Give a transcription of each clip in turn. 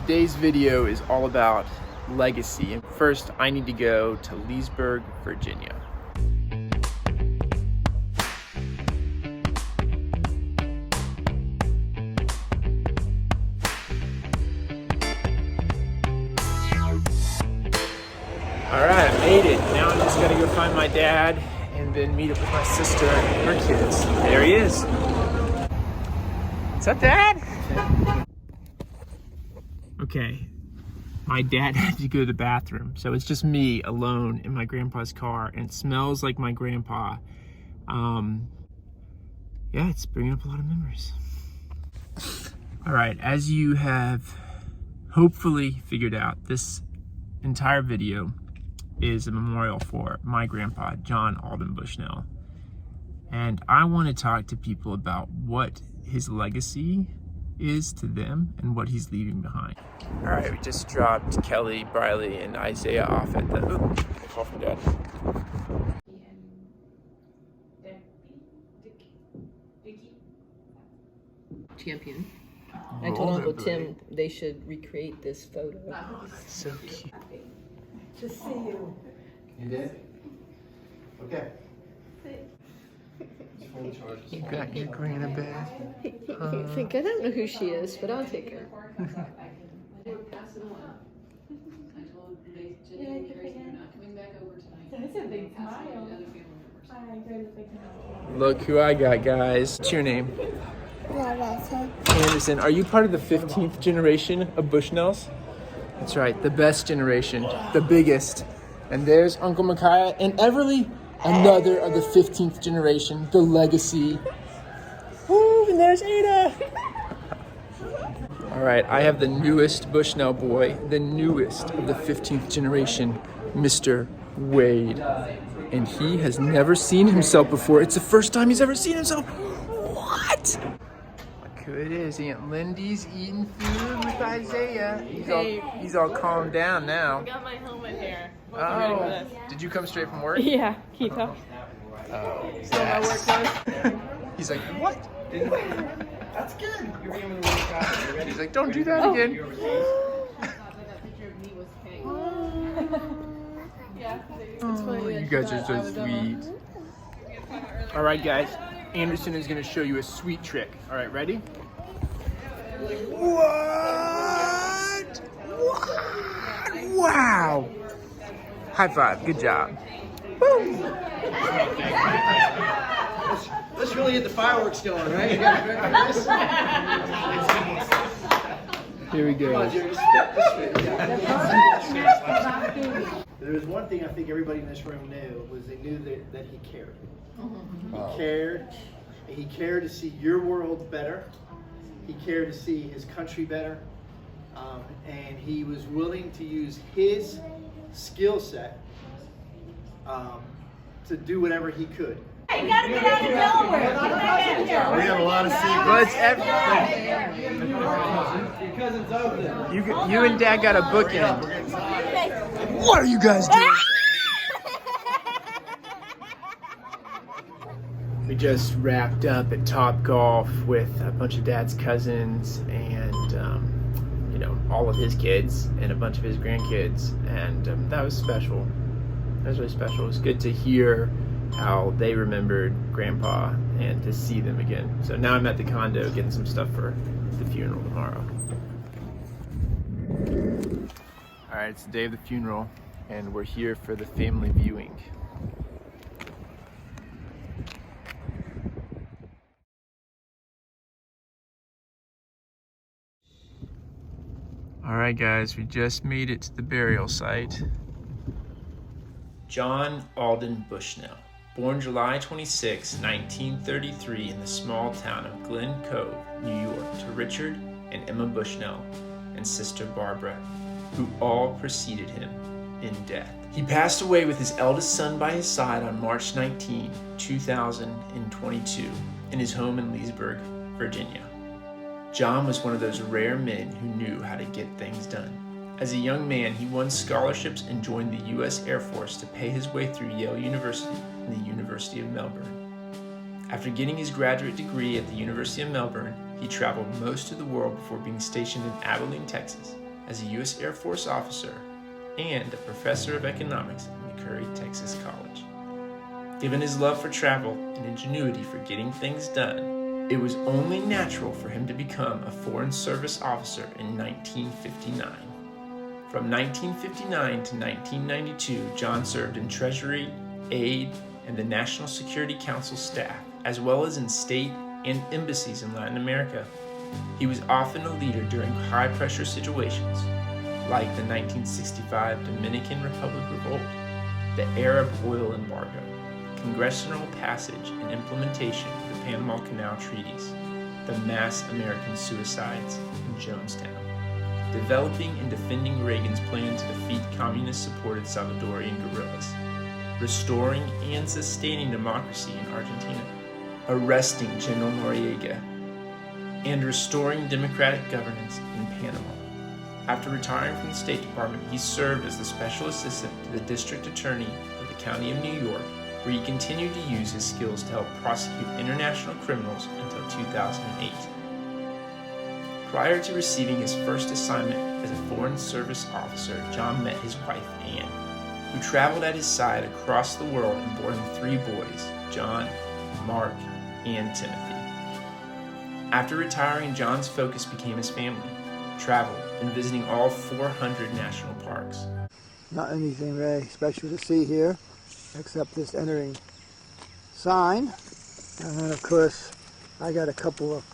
today's video is all about legacy. And first, I need to go to Leesburg, Virginia. All right, I made it. Now I'm just gonna go find my dad and then meet up with my sister and her kids. There he is. What's up, Dad? Okay, my dad had to go to the bathroom, so it's just me alone in my grandpa's car, and it smells like my grandpa. Yeah, it's bringing up a lot of memories. All right, as you have hopefully figured out, this entire video is a memorial for my grandpa, John Alden Bushnell. And I want to talk to people about what his legacy is to them and what he's leaving behind. All right, we just dropped Kelly, Briley, and Isaiah off at the, a call from Dad. Champion. I told Uncle Tim they should recreate this photo. Oh, that's so cute. To see you. You did? Okay. You got your granny back. You think I don't know who she is, but I'll take her. Look who I got, guys. What's your name? Anderson. Are you part of the 15th generation of Bushnells? That's right, the best generation, the biggest. And there's Uncle Micaiah and Everly, another of the 15th generation, the legacy. Woo, and there's Ada. All right, I have the newest Bushnell boy, the newest of the 15th generation, Mr. Wade. And he has never seen himself before. It's the first time he's ever seen himself. What? Look who it is. Aunt Lindy's eating food with Isaiah. He's all calmed down now. I got my helmet here. Oh, did you come straight from work? Yeah, keep up. Oh, Still my work clothes. He's like, what? That's good. He's like, don't do that again. Oh, you guys are so sweet. All right, guys. Anderson is going to show you a sweet trick. All right, ready? What? Wow. High five. Good job. Woo. Let's really get the fireworks going, right? Here we go. There was one thing I think everybody in this room knew, was they knew that he cared. He cared. He cared to see your world better. He cared to see his country better. And he was willing to use his skill set to do whatever he could. You gotta get out of Delaware. Get back in here. We have a lot of secrets. Well, it's everything. Your cousin's over there. You and Dad got a bookend. What are you guys doing? We just wrapped up at Top Golf with a bunch of Dad's cousins and all of his kids and a bunch of his grandkids, and that was special. That was really special. It was good to hear how they remembered Grandpa and to see them again. So now I'm at the condo getting some stuff for the funeral tomorrow. All right, it's the day of the funeral, and we're here for the family viewing. All right, guys, we just made it to the burial site. John Alden Bushnell, born July 26, 1933 in the small town of Glen Cove, New York, to Richard and Emma Bushnell and sister Barbara, who all preceded him in death. He passed away with his eldest son by his side on March 19, 2022, in his home in Leesburg, Virginia. John was one of those rare men who knew how to get things done. As a young man, he won scholarships and joined the U.S. Air Force to pay his way through Yale University and the University of Melbourne. After getting his graduate degree at the University of Melbourne, he traveled most of the world before being stationed in Abilene, Texas, as a U.S. Air Force officer and a professor of economics at McCurry, Texas College. Given his love for travel and ingenuity for getting things done, it was only natural for him to become a Foreign Service officer in 1959. From 1959 to 1992, John served in Treasury, Aid, and the National Security Council staff, as well as in state and embassies in Latin America. He was often a leader during high-pressure situations, like the 1965 Dominican Republic Revolt, the Arab oil embargo, congressional passage and implementation of the Panama Canal treaties, the mass American suicides in Jonestown, developing and defending Reagan's plan to defeat communist-supported Salvadorian guerrillas, restoring and sustaining democracy in Argentina, arresting General Noriega, and restoring democratic governance in Panama. After retiring from the State Department, he served as the special assistant to the district attorney of the County of New York, where he continued to use his skills to help prosecute international criminals until 2008. Prior to receiving his first assignment as a Foreign Service officer, John met his wife, Anne, who traveled at his side across the world and bore him 3 boys, John, Mark, and Timothy. After retiring, John's focus became his family, travel, and visiting all 400 national parks. Not anything very special to see here, except this entering sign. And then, of course, I got a couple of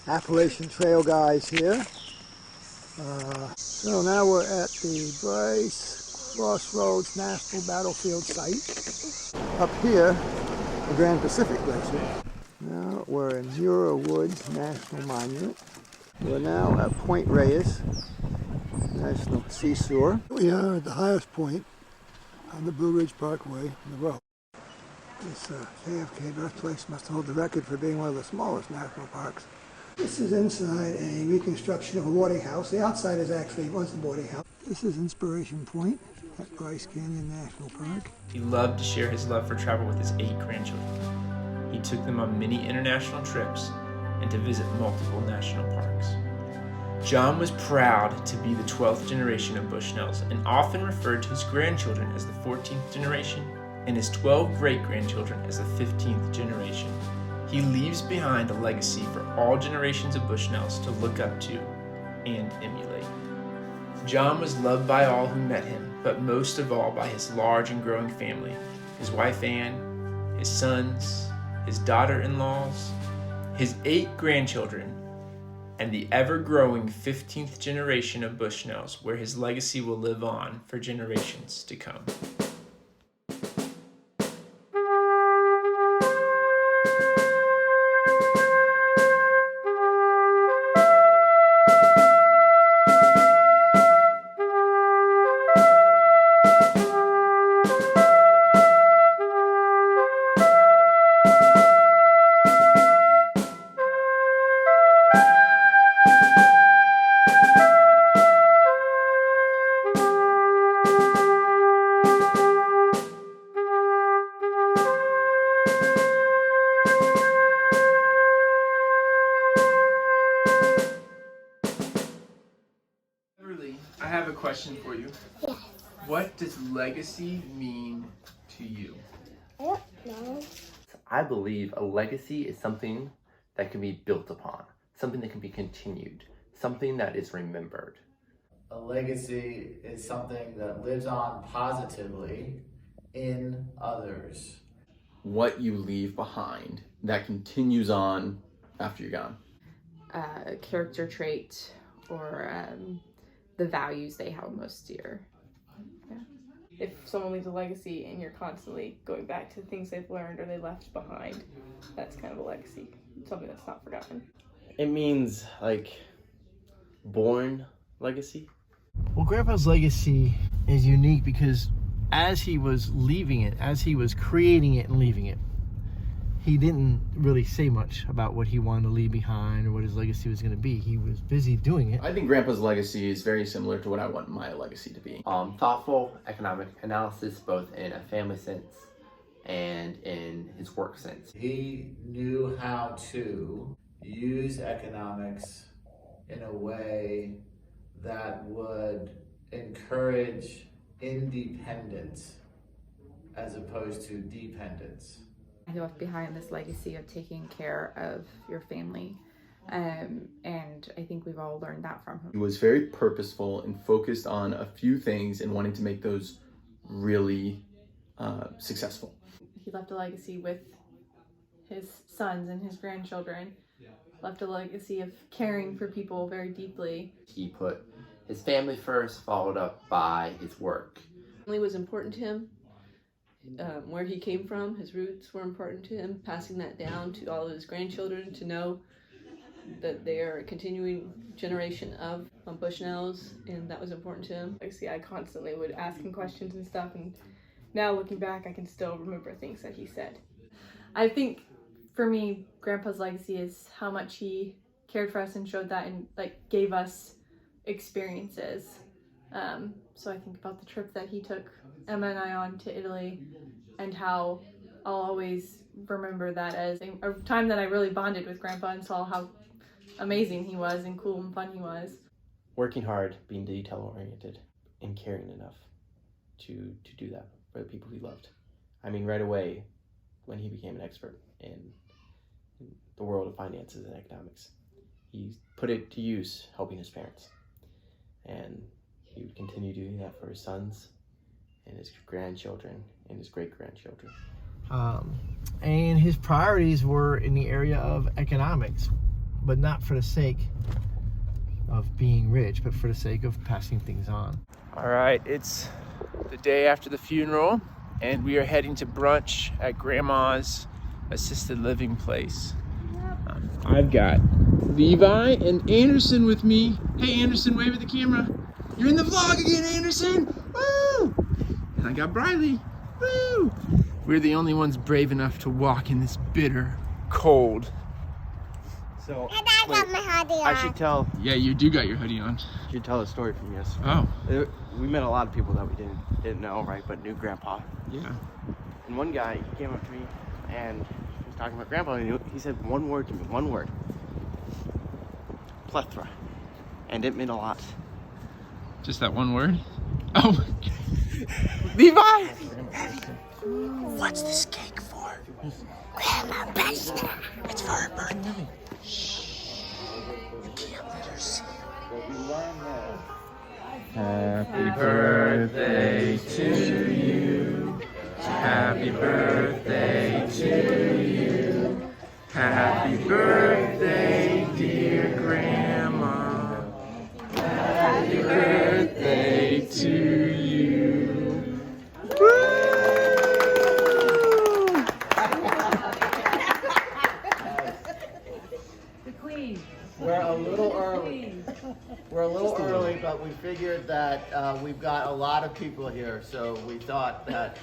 Appalachian Trail guys here. So now we're at the Bryce Crossroads National Battlefield Site. Up here, the Grand Pacific Glacier. Now we're in Muir Woods National Monument. We're now at Point Reyes National Seashore. We are at the highest point on the Blue Ridge Parkway in the road. This JFK birthplace must hold the record for being one of the smallest national parks. This is inside a reconstruction of a boarding house. The outside is actually once a boarding house. This is Inspiration Point at Bryce Canyon National Park. He loved to share his love for travel with his 8 grandchildren. He took them on many international trips and to visit multiple national parks. John was proud to be the 12th generation of Bushnells and often referred to his grandchildren as the 14th generation and his 12 great-grandchildren as the 15th generation. He leaves behind a legacy for all generations of Bushnells to look up to and emulate. John was loved by all who met him, but most of all by his large and growing family, his wife Anne, his sons, his daughter-in-laws, his 8 grandchildren, and the ever-growing 15th generation of Bushnells, where his legacy will live on for generations to come. I have a question for you. Yes. What does legacy mean to you? I don't know. I believe a legacy is something that can be built upon, something that can be continued, something that is remembered. A legacy is something that lives on positively in others. What you leave behind that continues on after you're gone. A character trait or the values they held most dear. Yeah. If someone leaves a legacy and you're constantly going back to things they've learned or they left behind, that's kind of a legacy, something that's not forgotten. It means like born legacy. Well, Grandpa's legacy is unique because as he was leaving it, as he was creating it and leaving it, he didn't really say much about what he wanted to leave behind or what his legacy was going to be. He was busy doing it. I think Grandpa's legacy is very similar to what I want my legacy to be. Thoughtful economic analysis, both in a family sense and in his work sense. He knew how to use economics in a way that encourage independence as opposed to dependence. He left behind this legacy of taking care of your family. And I think we've all learned that from him. He was very purposeful and focused on a few things and wanting to make those really successful. He left a legacy with his sons and his grandchildren. Left a legacy of caring for people very deeply. He put his family first, followed up by his work. Family was important to him. Where he came from, his roots were important to him. Passing that down to all of his grandchildren to know that they are a continuing generation of Bushnells, and that was important to him. Legacy, I constantly would ask him questions and stuff, and now looking back, I can still remember things that he said. I think for me, Grandpa's legacy is how much he cared for us and showed that, and like gave us experiences. So I think about the trip that he took Emma and I on to Italy, and how I'll always remember that as a time that I really bonded with Grandpa and saw how amazing he was and cool and fun he was. Working hard, being detail-oriented, and caring enough to do that for the people he loved. I mean, right away, when he became an expert in the world of finances and economics, he put it to use helping his parents. And he would continue doing that for his sons and his grandchildren and his great-grandchildren. And his priorities were in the area of economics, but not for the sake of being rich, but for the sake of passing things on. All right, it's the day after the funeral, and we are heading to brunch at Grandma's assisted living place. I've got Levi and Anderson with me. Hey, Anderson, wave at the camera. You're in the vlog again, Anderson. Woo! And I got Briley. Woo! We're the only ones brave enough to walk in this bitter cold. So I got my hoodie on. I should tell. Yeah, you do got your hoodie on. I should tell a story from yesterday. Oh. We met a lot of people that we didn't know, right? But knew Grandpa. Yeah. And one guy, he came up to me and he was talking about Grandpa, and he said one word to me, one word. Plethora. And it meant a lot. Just that one word? Oh. Levi! What's this cake for? Grandma Bushnell. It's for her birthday. Shh. You can't let her see. Happy birthday to you. Happy birthday to you. Happy birthday, dear Grandma. Happy birthday to you. Woo! The Queen. We're a little early. We're a little early, but we figured that we've got a lot of people here, so we thought that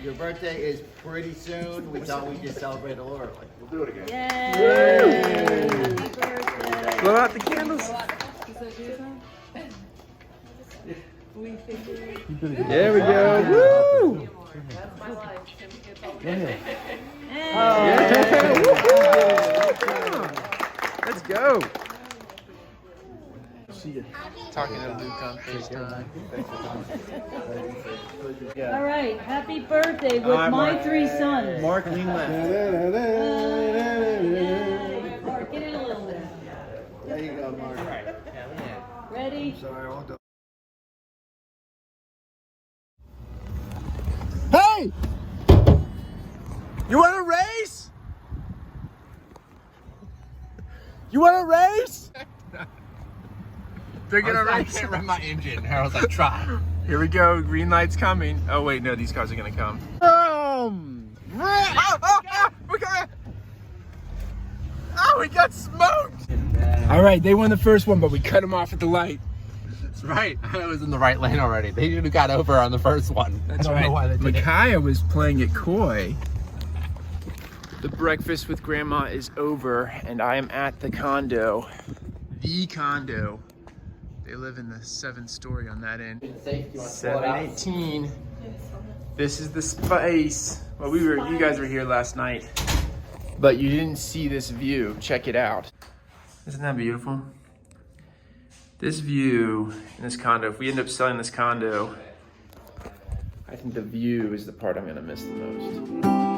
your birthday is pretty soon. We thought we'd just celebrate a little early. We'll do it again. Yay! Happy birthday. Blow out the candles. There we go. Woo! That's my life. Yeah. Yeah. Let's go. Talking to Luke on FaceTime. All right, happy birthday with my three sons. Mark, lean left. Mark, get in a little bit. There you go, Mark. Ready? Sorry, I won't do. Hey! You want a race? You want a race? They're gonna race. I can't run my engine. I was like, try. Here we go. Green light's coming. Oh wait, no, these cars are gonna come. We got smoked. All right, they won the first one, but we cut them off at the light. That's right. I was in the right lane already. They should have got over on the first one. That's I don't know why they did it. Micaiah was playing it coy. The breakfast with Grandma is over, and I am at the condo. The condo. They live in the 7th story on that end. 718. This is the space. Well, you guys were here last night, but you didn't see this view. Check it out. Isn't that beautiful? This view in this condo, if we end up selling this condo, I think the view is the part I'm gonna miss the most.